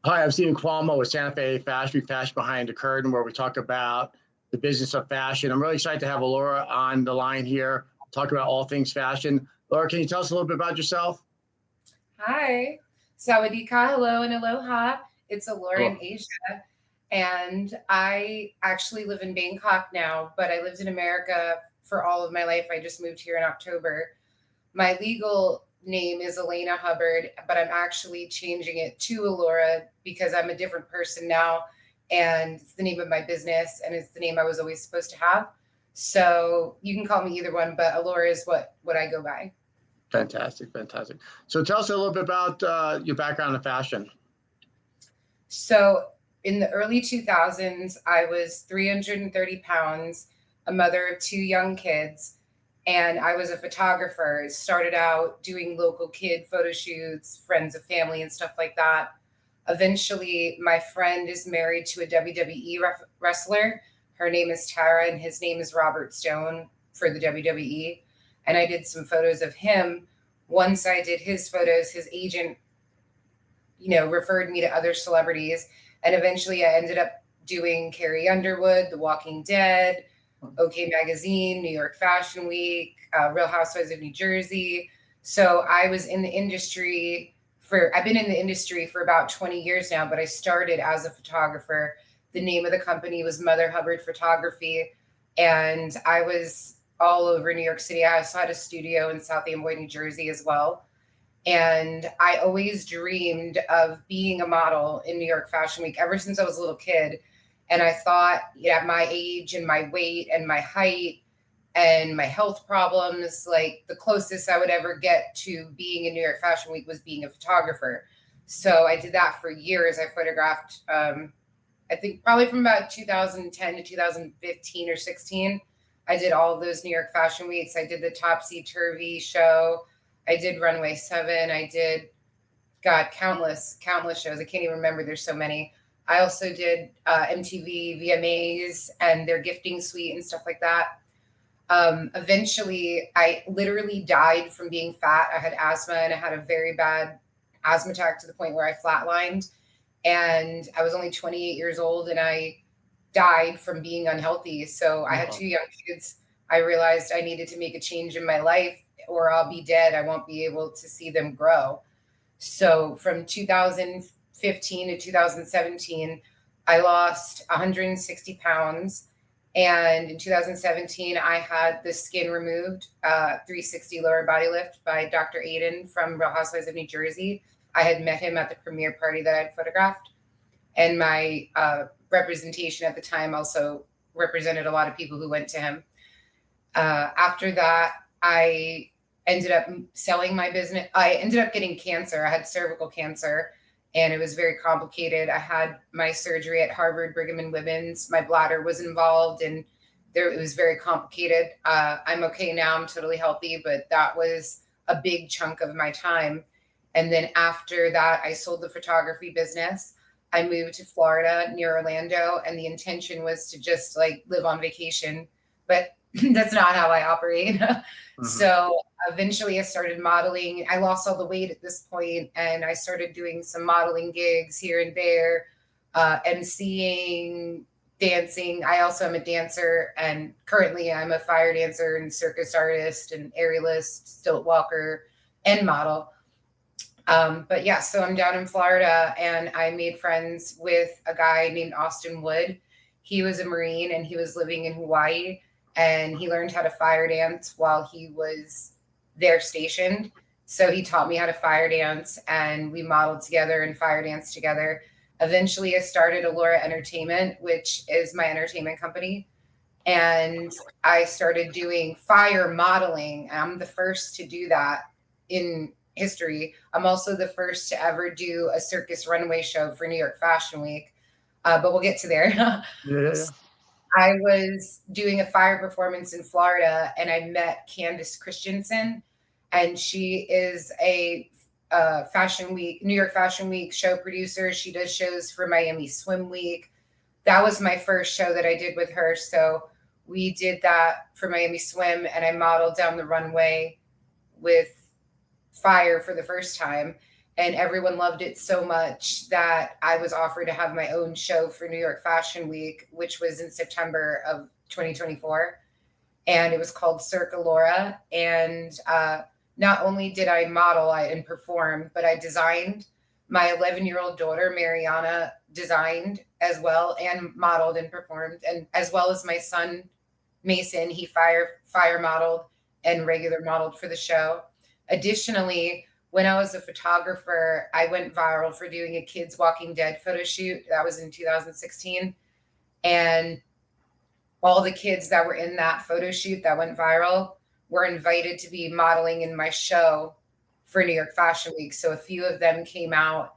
Hi, I'm Stephen Cuomo with Santa Fe Fashion, Fashion Behind the Curtain, where we talk about the business of fashion. I'm really excited to have Alura on the line here, talk about all things fashion. Laura, can you tell us a little bit about yourself? Hi. Sawadika, hello and aloha. It's Alura in Hello. Asia. And I actually live in Bangkok now, but I lived in America for all of my life. I just moved here in October. My legal name is Elena Hubbard, but I'm actually changing it to Alura because I'm a different person now. And it's the name of my business and it's the name I was always supposed to have. So you can call me either one, but Alura is what I go by. Fantastic, fantastic. So tell us a little bit about your background in fashion. So in the early 2000s, I was 330 pounds, a mother of two young kids, and I was a photographer. Started out doing local kid photo shoots, friends of family, and stuff like that. Eventually, my friend is married to a WWE wrestler. Her name is Tara, and his name is Robert Stone for the WWE. And I did some photos of him. Once I did his photos, his agent referred me to other celebrities. And eventually I ended up doing Carrie Underwood, The Walking Dead, OK Magazine, New York Fashion Week, Real Housewives of New Jersey. So I've been in the industry for about 20 years now, but I started as a photographer. The name of the company was Mother Hubbard Photography. And I was all over New York City. I also had a studio in South Amboy, New Jersey as well. And I always dreamed of being a model in New York Fashion Week ever since I was a little kid. And I thought, at my age and my weight and my height and my health problems, like the closest I would ever get to being in New York Fashion Week was being a photographer. So I did that for years. I photographed, I think probably from about 2010 to 2015 or 16. I did all of those New York Fashion Weeks. I did the Topsy Turvy show. I did Runway 7. I did, God, countless shows. I can't even remember. There's so many. I also did MTV VMAs and their gifting suite and stuff like that. Eventually, I literally died from being fat. I had asthma and I had a very bad asthma attack to the point where I flatlined. And I was only 28 years old and I died from being unhealthy. So I had Uh, two young kids. I realized I needed to make a change in my life or I'll be dead. I won't be able to see them grow. So from 2015 to 2017, I lost 160 pounds. And in 2017, I had the skin removed, 360 lower body lift by Dr. Aiden from Real Housewives of New Jersey. I had met him at the premiere party that I'd photographed. And my representation at the time also represented a lot of people who went to him. After that, I ended up selling my business. I ended up getting cancer. I had cervical cancer and it was very complicated. I had my surgery at Harvard Brigham and Women's. My bladder was involved and it was very complicated. I'm okay now. I'm totally healthy, but that was a big chunk of my time. And then after that, I sold the photography business. I moved to Florida near Orlando, and the intention was to just like live on vacation. But that's not how I operate. mhm. So eventually I started modeling. I lost all the weight at this point and I started doing some modeling gigs here and there, emceeing, dancing. I also am a dancer and currently I'm a fire dancer and circus artist and aerialist, stilt walker, and model. But yeah, so I'm down in Florida and I made friends with a guy named Austin Wood. He was a Marine and he was living in Hawaii and he learned how to fire dance while he was there stationed. So he taught me how to fire dance and we modeled together and fire danced together. Eventually, I started Alura Entertainment, which is my entertainment company. And I started doing fire modeling. I'm the first to do that in history. I'm also the first to ever do a circus runway show for New York Fashion Week, but we'll get to there. Yeah, yeah, yeah. I was doing a fire performance in Florida and I met Candice Christensen, and she is a Fashion Week, New York Fashion Week show producer. She does shows for Miami Swim Week. That was my first show that I did with her. So we did that for Miami Swim, and I modeled down the runway with fire for the first time. and everyone loved it so much that I was offered to have my own show for New York Fashion Week, which was in September of 2024. And it was called Cirque Alura. And not only did I model and perform, but I designed. My 11-year-old daughter, Mariana, designed as well and modeled and performed, and as well as my son, Mason, he fire modeled and regular modeled for the show. Additionally, when I was a photographer, I went viral for doing a kids Walking Dead photo shoot. That was in 2016. And all the kids that were in that photo shoot that went viral were invited to be modeling in my show for New York Fashion Week. So a few of them came out,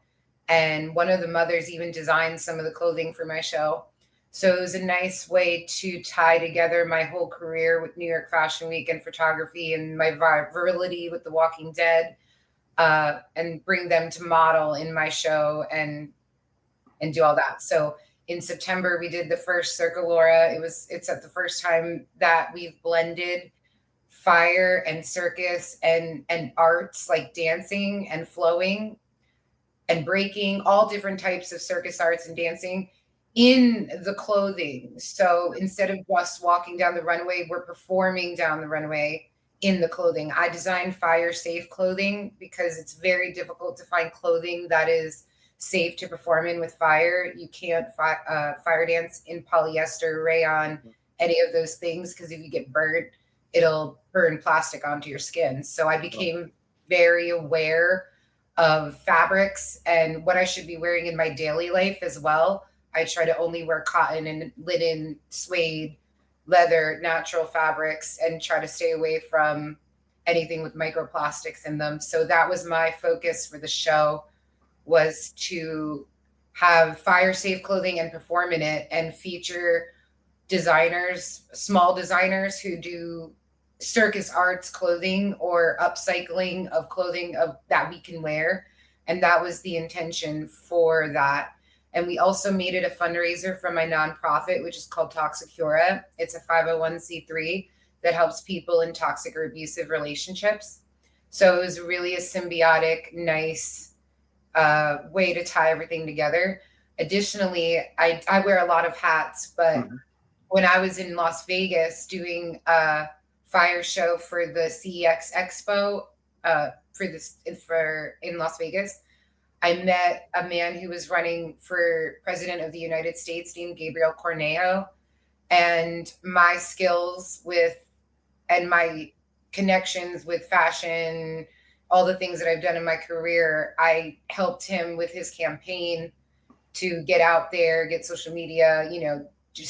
and one of the mothers even designed some of the clothing for my show. So it was a nice way to tie together my whole career with New York Fashion Week and photography, and my virility with The Walking Dead, and bring them to model in my show and do all that. So in September, we did the first Cirque Alura. It's at the first time that we've blended fire and circus and arts like dancing and flowing and breaking, all different types of circus arts and dancing in the clothing. So instead of just walking down the runway, we're performing down the runway in the clothing. I designed fire safe clothing because it's very difficult to find clothing that is safe to perform in with fire. You can't fire dance in polyester, rayon, any of those things, because if you get burnt, it'll burn plastic onto your skin. So I became very aware of fabrics and what I should be wearing in my daily life as well. I try to only wear cotton and linen, suede, leather, natural fabrics, and try to stay away from anything with microplastics in them. So that was my focus for the show, was to have fire safe clothing and perform in it and feature designers, small designers who do circus arts clothing or upcycling of clothing that we can wear. And that was the intention for that. And we also made it a fundraiser for my nonprofit, which is called Toxicura. It's a 501c3 that helps people in toxic or abusive relationships. So it was really a symbiotic, nice way to tie everything together. Additionally, I wear a lot of hats, but when I was in Las Vegas doing a fire show for the CEX Expo in Las Vegas, I met a man who was running for president of the United States named Gabriel Cornejo, and my skills and my connections with fashion, all the things that I've done in my career, I helped him with his campaign to get out there, get social media, do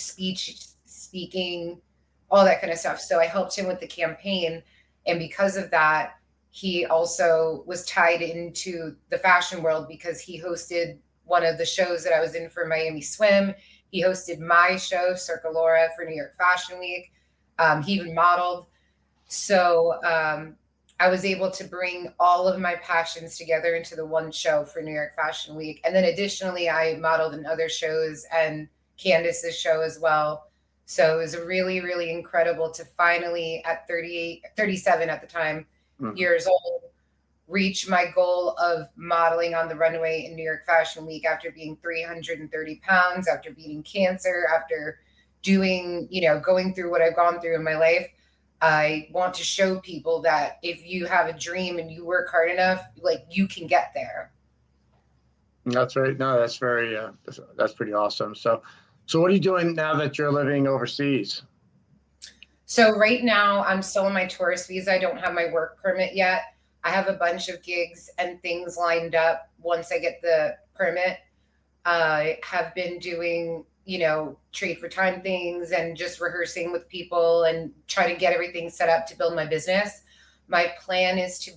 speaking, all that kind of stuff. So I helped him with the campaign. And because of that, he also was tied into the fashion world because he hosted one of the shows that I was in for Miami Swim. He hosted my show, Cirque Alura, for New York Fashion Week. He even modeled. So I was able to bring all of my passions together into the one show for New York Fashion Week. And then additionally, I modeled in other shows and Candace's show as well. So it was really, really incredible to finally, at 37 at the time, years old, reach my goal of modeling on the runway in New York Fashion Week after being 330 pounds, after beating cancer, after doing, going through what I've gone through in my life. I want to show people that if you have a dream and you work hard enough, like, you can get there. That's right. No, that's very, that's pretty awesome. So what are you doing now that you're living overseas? So right now I'm still on my tourist visa. I don't have my work permit yet. I have a bunch of gigs and things lined up once I get the permit. I have been doing, trade for time things and just rehearsing with people and try to get everything set up to build my business. My plan is to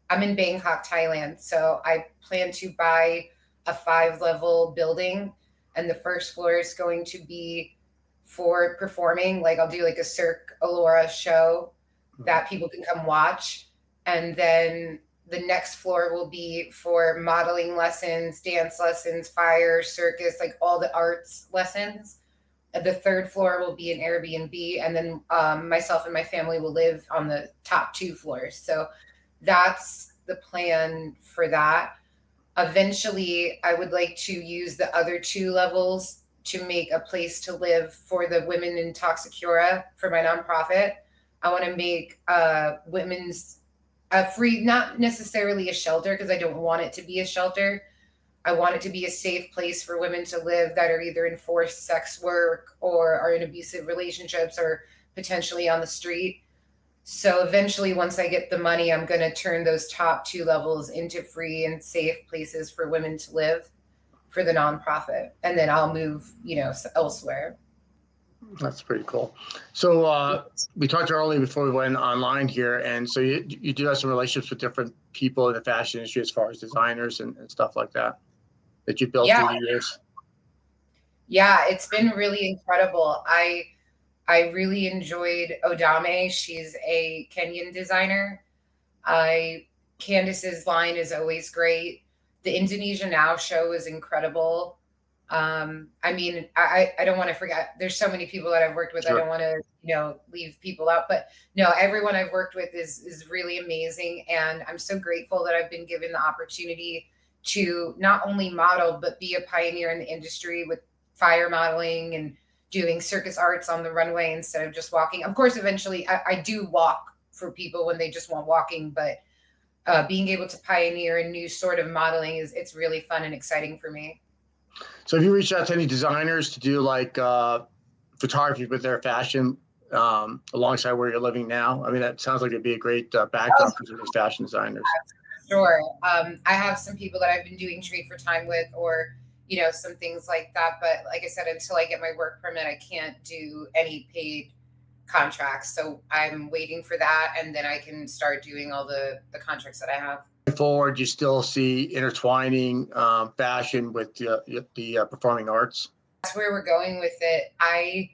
I'm in Bangkok, Thailand. So I plan to buy a 5-level building, and the first floor is going to be for performing. Like, I'll do like a Cirque Alura show that people can come watch. And then the next floor will be for modeling lessons, dance lessons, fire, circus, like all the arts lessons. The third floor will be an Airbnb. And then myself and my family will live on the top 2 floors. So that's the plan for that. Eventually, I would like to use the other 2 levels to make a place to live for the women in Toxicura for my nonprofit. I want to make women's free, not necessarily a shelter, because I don't want it to be a shelter. I want it to be a safe place for women to live that are either in forced sex work or are in abusive relationships or potentially on the street. So eventually, once I get the money, I'm going to turn those top 2 levels into free and safe places for women to live for the nonprofit. And then I'll move, elsewhere. That's pretty cool. So we talked earlier before we went online here, and so you do have some relationships with different people in the fashion industry as far as designers and stuff like that you built through the years. Yeah, it's been really incredible. I really enjoyed Odame. She's a Kenyan designer. Candace's line is always great. The Indonesia Now show is incredible. I mean, I don't want to forget. There's so many people that I've worked with. Sure. I don't want to, leave people out. But no, everyone I've worked with is really amazing, and I'm so grateful that I've been given the opportunity to not only model but be a pioneer in the industry with fire modeling and doing circus arts on the runway instead of just walking. Of course, eventually I do walk for people when they just want walking, but being able to pioneer a new sort of modeling it's really fun and exciting for me. So have you reached out to any designers to do like photography with their fashion alongside where you're living now? I mean, that sounds like it'd be a great backdrop for those fashion designers. Sure. I have some people that I've been doing trade for time with, or some things like that. But like I said, until I get my work permit, I can't do any paid contracts. So I'm waiting for that, and then I can start doing all the contracts that I have. Going forward, you still see intertwining fashion with the performing arts? That's where we're going with it. I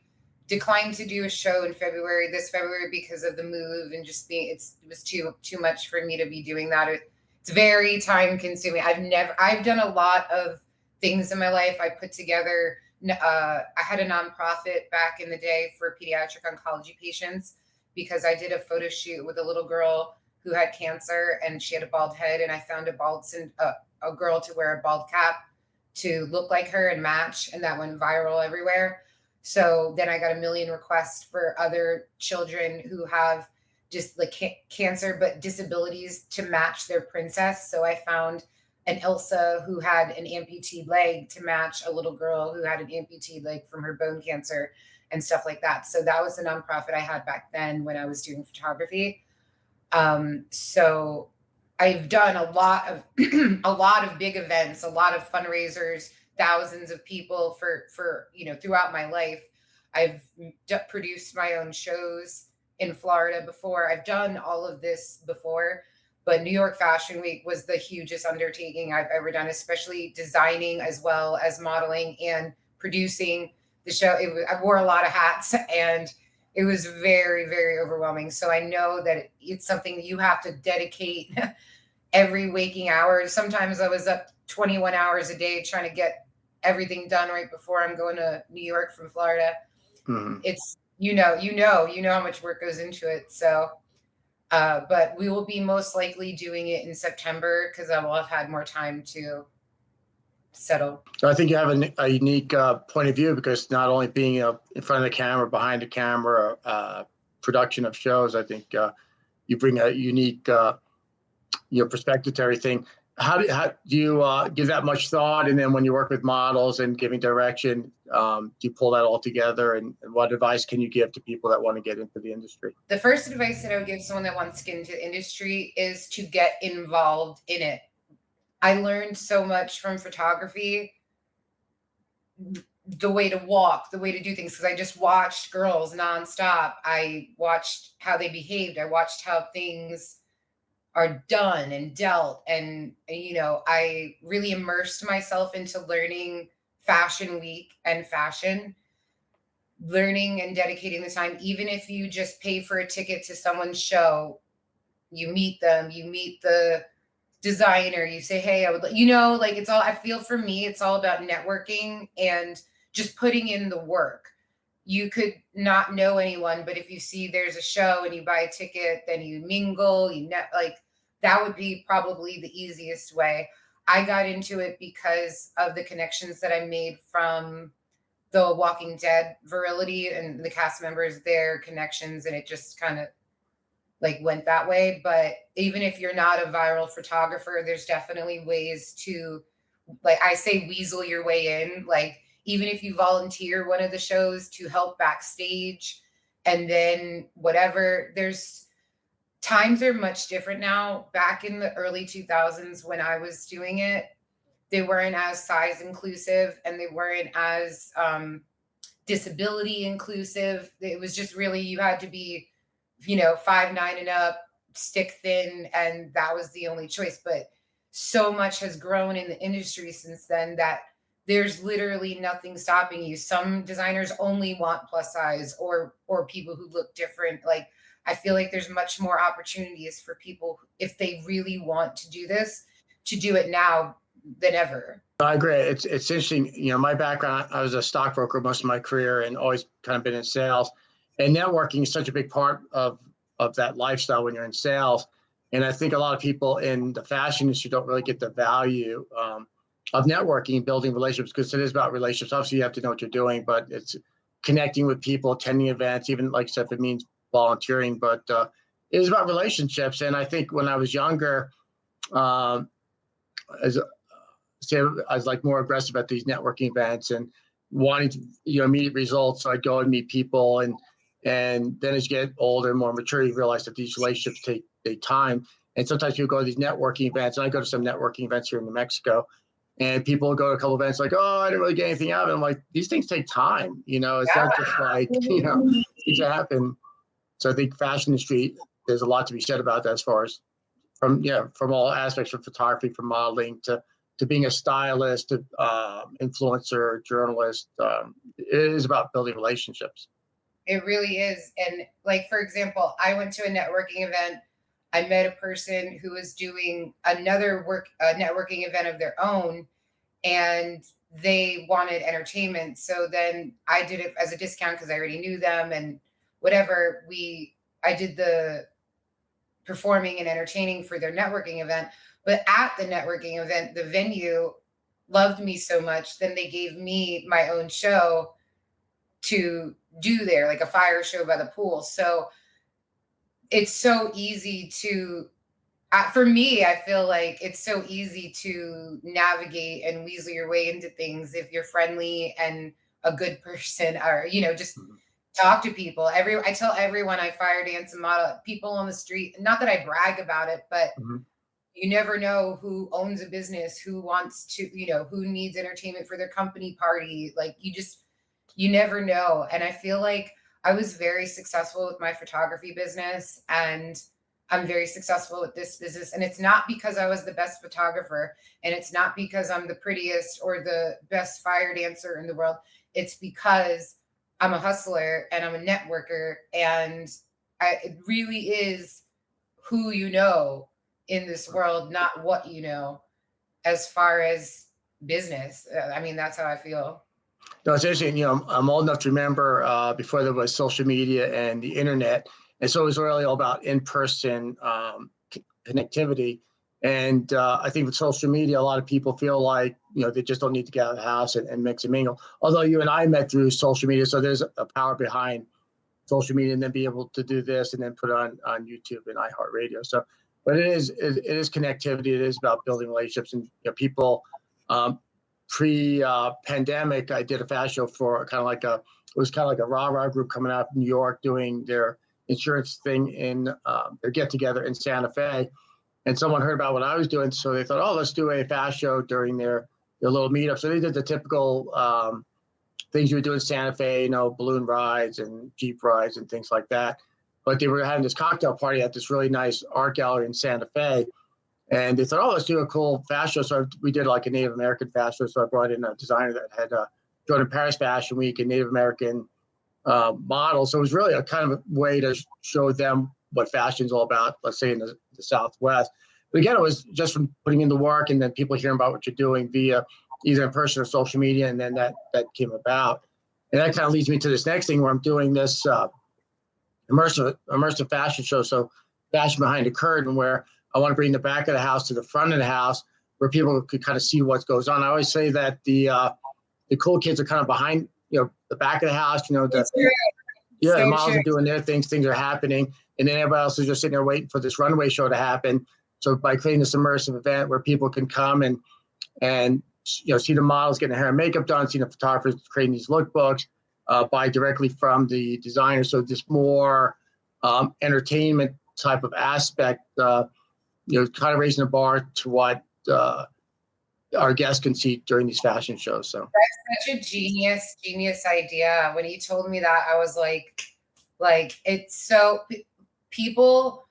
declined to do a show in this February, because of the move and just being, it was too much for me to be doing that. It's very time consuming. I've done a lot of things in my life. I put together, I had a nonprofit back in the day for pediatric oncology patients, because I did a photo shoot with a little girl who had cancer and she had a bald head. And I found a girl to wear a bald cap to look like her and match. And that went viral everywhere. So then I got a million requests for other children who have just like cancer, but disabilities to match their princess. So I found an Elsa who had an amputee leg to match a little girl who had an amputee leg from her bone cancer and stuff like that. So that was the nonprofit I had back then when I was doing photography. So I've done a lot of big events, a lot of fundraisers, thousands of people for throughout my life. I've produced my own shows in Florida before. I've done all of this before, but New York Fashion Week was the hugest undertaking I've ever done, especially designing as well as modeling and producing the show. I wore a lot of hats, and it was very, very overwhelming. So I know that it's something that you have to dedicate every waking hour. Sometimes I was up 21 hours a day trying to get everything done right before I'm going to New York from Florida. Mm-hmm. It's, you know how much work goes into it. So, but we will be most likely doing it in September, because I will have had more time to settle. So I think you have a unique point of view, because not only being in front of the camera, behind the camera, production of shows, I think you bring a unique perspective to everything. How do you give that much thought? And then when you work with models and giving direction, do you pull that all together? And what advice can you give to people that want to get into the industry? The first advice that I would give someone that wants to get into the industry is to get involved in it. I learned so much from photography, the way to walk, the way to do things, because I just watched girls nonstop. I watched how they behaved. I watched how things are done and dealt. And, I really immersed myself into learning Fashion Week and fashion, learning and dedicating the time. Even if you just pay for a ticket to someone's show, you meet them, you meet the designer, you say, hey, I would, it's all, I feel for me, it's all about networking and just putting in the work. You could not know anyone, but if you see there's a show and you buy a ticket, then you mingle, that would be probably the easiest way. I got into it because of the connections that I made from the Walking Dead virility and the cast members, their connections, and it just kind of like went that way. But even if you're not a viral photographer, there's definitely ways to, like I say, weasel your way in. Like even if you volunteer one of the shows to help backstage, and then whatever, there's times are much different now. Back in the early 2000s when I was doing it, they weren't as size inclusive and they weren't as disability inclusive. It was just really, you had to be, 5'9" and up, stick thin, and that was the only choice. But so much has grown in the industry since then that there's literally nothing stopping you. Some designers only want plus size or people who look different. Like I feel like there's much more opportunities for people if they really want to do this, to do it now than ever. I agree. It's interesting. My background, I was a stockbroker most of my career and always kind of been in sales. And networking is such a big part of that lifestyle when you're in sales. And I think a lot of people in the fashion industry don't really get the value of networking, building relationships, because it is about relationships. Obviously, you have to know what you're doing, but it's connecting with people, attending events, even like I said, if it means volunteering, but it is about relationships. And I think when I was younger, as I was like more aggressive at these networking events and wanting to, immediate results. So I'd go and meet people, and then as you get older and more mature, you realize that these relationships take time. And sometimes people go to these networking events, and I go to some networking events here in New Mexico, and people go to a couple events like, oh, I didn't really get anything out of it. I'm like, these things take time. It's not just like, things happen. So I think fashion industry, there's a lot to be said about that as far as from all aspects, from photography, from modeling to being a stylist, to influencer, journalist. It is about building relationships. It really is. And like, for example, I went to a networking event. I met a person who was doing another networking event of their own, and they wanted entertainment. So then I did it as a discount because I already knew them and whatever. I did the performing and entertaining for their networking event. But at the networking event, the venue loved me so much, then they gave me my own show to do there, like a fire show by the pool. So it's so easy to, for me, I feel like it's so easy to navigate and weasel your way into things if you're friendly and a good person, or, just talk to people. I tell everyone I fire dance and model, people on the street, not that I brag about it, but you never know who owns a business, who wants to, who needs entertainment for their company party. Like you never know. And I feel like I was very successful with my photography business, and I'm very successful with this business. And it's not because I was the best photographer, and it's not because I'm the prettiest or the best fire dancer in the world. It's because I'm a hustler and I'm a networker, and it really is who you know in this world, not what you know, as far as business. I mean, that's how I feel. No, it's interesting. I'm old enough to remember before there was social media and the internet. And so it was really all about in-person connectivity. And I think with social media, a lot of people feel like, they just don't need to get out of the house and mix and mingle. Although you and I met through social media, so there's a power behind social media, and then be able to do this and then put it on YouTube and iHeartRadio. So, but it is connectivity. It is about building relationships, and people. Pre-pandemic, I did a fashion show for kind of like a rah-rah group coming out of New York doing their insurance thing in their get-together in Santa Fe. And someone heard about what I was doing, so they thought, oh, let's do a fashion show during their little meetup. So they did the typical things you would do in Santa Fe, balloon rides and Jeep rides and things like that. But they were having this cocktail party at this really nice art gallery in Santa Fe. And they thought, oh, let's do a cool fashion show. So we did like a Native American fashion show. So I brought in a designer that had joined in Paris Fashion Week and Native American models. So it was really a kind of a way to show them what fashion's all about, let's say in the Southwest. But again, it was just from putting in the work and then people hearing about what you're doing via either in person or social media. And then that came about. And that kind of leads me to this next thing where I'm doing this immersive fashion show. So fashion behind the curtain, where I want to bring the back of the house to the front of the house, where people could kind of see what goes on. I always say that the cool kids are kind of behind, the back of the house, the models are doing their things, things are happening. And then everybody else is just sitting there waiting for this runway show to happen. So by creating this immersive event where people can come and see the models getting their hair and makeup done, see the photographers creating these lookbooks, buy directly from the designer. So just more entertainment type of aspect, kind of raising the bar to what our guests can see during these fashion shows. So that's such a genius idea. When you told me that, I was like it's so people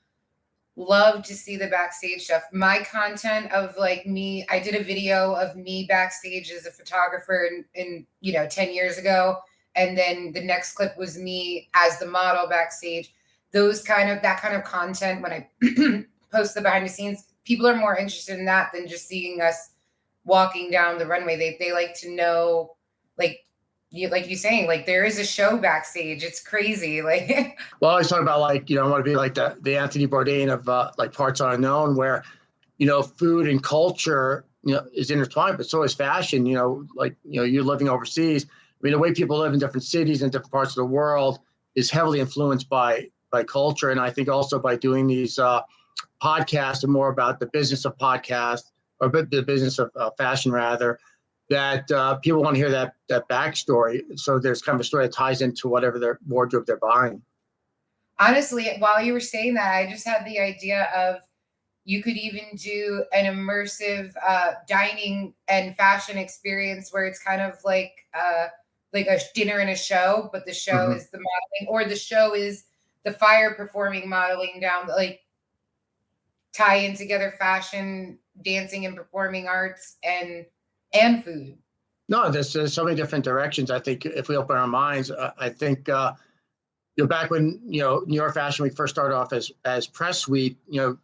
love to see the backstage stuff. My content of me, I did a video of me backstage as a photographer in 10 years ago. And then the next clip was me as the model backstage. That kind of content, when I post the behind the scenes, people are more interested in that than just seeing us walking down the runway. They like to know, like you saying, there is a show backstage. It's crazy. Well, I always talk about I want to be like the Anthony Bourdain of Parts Unknown, where food and culture is intertwined, but so is fashion. You're living overseas. I mean, the way people live in different cities and different parts of the world is heavily influenced by culture. And I think also by doing these podcasts and more about the business of podcast, or the business of fashion rather, that people want to hear that backstory. So there's kind of a story that ties into whatever their wardrobe they're buying. Honestly, while you were saying that, I just had the idea of you could even do an immersive dining and fashion experience where it's kind of like a dinner and a show, but the show is the modeling, or the show is the fire performing modeling down, tie in together fashion, dancing and performing arts and food. No, there's so many different directions. I think if we open our minds, I think back when New York Fashion Week first started off as press week, you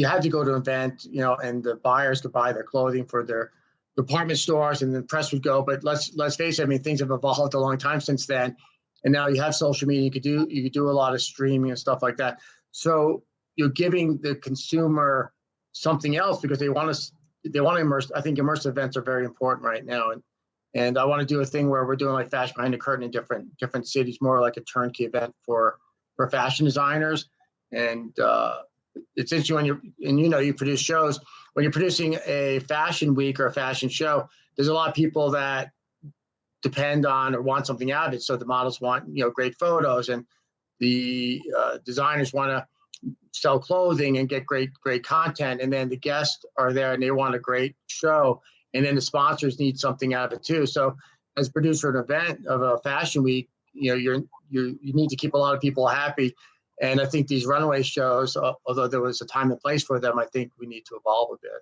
had to go to an event, and the buyers could buy their clothing for their department stores, and then press would go. But let's face it, I mean, things have evolved a long time since then, and now you have social media. You could do a lot of streaming and stuff like that. So you're giving the consumer something else because they want to immerse. I think immersive events are very important right now, and I want to do a thing where we're doing fashion behind the curtain in different cities, more like a turnkey event for fashion designers. And it's interesting when you produce shows. When you're producing a fashion week or a fashion show, there's a lot of people that depend on or want something out of it. So the models want great photos, and the designers want to sell clothing and get great content, and then the guests are there and they want a great show, and then the sponsors need something out of it too. So as producer of an event of a fashion week, you need to keep a lot of people happy. And I think these runway shows, although there was a time and place for them, I think we need to evolve a bit.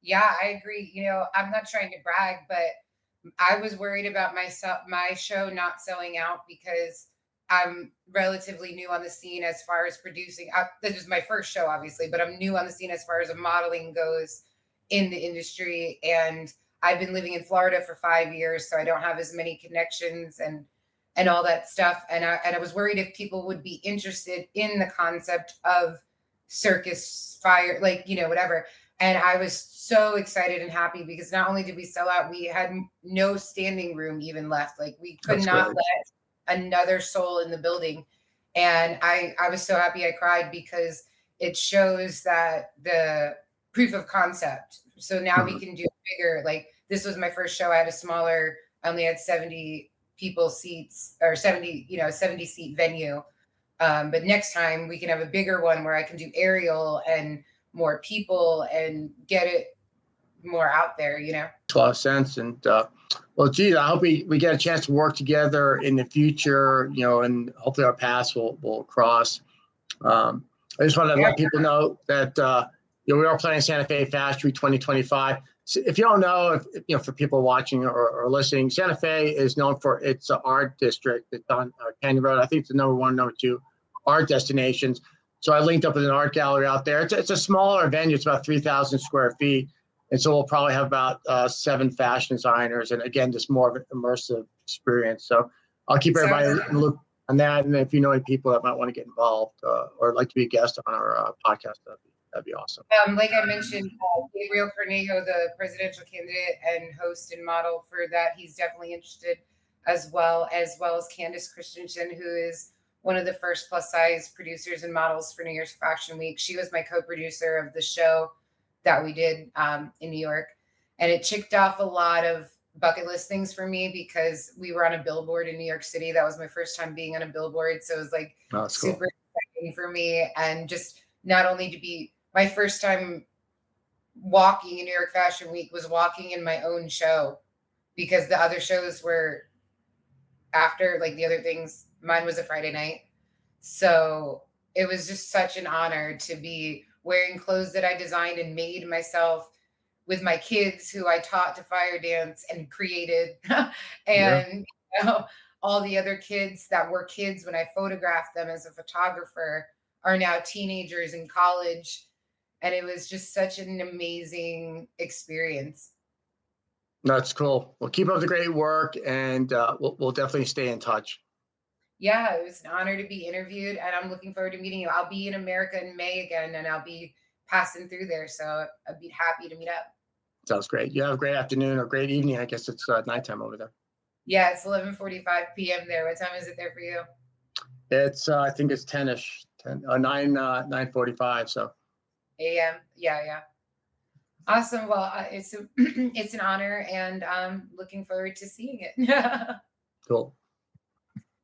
Yeah, I agree. I'm not trying to brag, but I was worried about my show not selling out because I'm relatively new on the scene as far as producing. This is my first show, obviously, but I'm new on the scene as far as modeling goes in the industry. And I've been living in Florida for 5 years, so I don't have as many connections and all that stuff. And I was worried if people would be interested in the concept of circus fire, whatever. And I was so excited and happy because not only did we sell out, we had no standing room even left. We could not let another soul in the building. And I was so happy I cried because it shows that the proof of concept. So now we can do bigger. This was my first show. I had a smaller, I only had 70 people seats, or 70 seat venue. But next time we can have a bigger one where I can do aerial and more people and get it more out there, Makes a lot of sense. And well, geez, I hope we get a chance to work together in the future, and hopefully our paths will cross. I just want to let people know that we are planning Santa Fe Fashion Week 2025. So if you don't know, if for people watching or listening, Santa Fe is known for its art district. It's on Canyon Road. I think it's the number 1, number 2 art destinations. So I linked up with an art gallery out there. It's a smaller venue. It's about 3,000 square feet. And so we'll probably have about 7 fashion designers. And again, just more of an immersive experience. So I'll keep everybody in the loop on that. And if you know any people that might want to get involved or like to be a guest on our podcast, that'd be That'd be awesome. Like I mentioned, Gabriel Cornejo, the presidential candidate and host and model for that, he's definitely interested, as well as Candice Christensen, who is one of the first plus size producers and models for New York Fashion Week. She was my co-producer of the show that we did in New York, and it checked off a lot of bucket list things for me because we were on a billboard in New York City. That was my first time being on a billboard, so it was like super exciting for me, and just not only to be my first time walking in New York Fashion Week was walking in my own show, because the other shows were after, like the other things. Mine was a Friday night. So it was just such an honor to be wearing clothes that I designed and made myself with my kids, who I taught to fire dance and created. And all the other kids that were kids when I photographed them as a photographer are now teenagers in college. And it was just such an amazing experience. That's cool. Well, keep up the great work, and we'll definitely stay in touch. Yeah, it was an honor to be interviewed, and I'm looking forward to meeting you. I'll be in America in May again, and I'll be passing through there, so I'd be happy to meet up. Sounds great. You have a great afternoon or great evening. I guess it's nighttime over there. Yeah, it's 11:45 p.m. there. What time is it there for you? It's I think it's 10ish, 9:45. So a.m. Yeah. Awesome. Well, it's an honor, and I'm looking forward to seeing it. cool.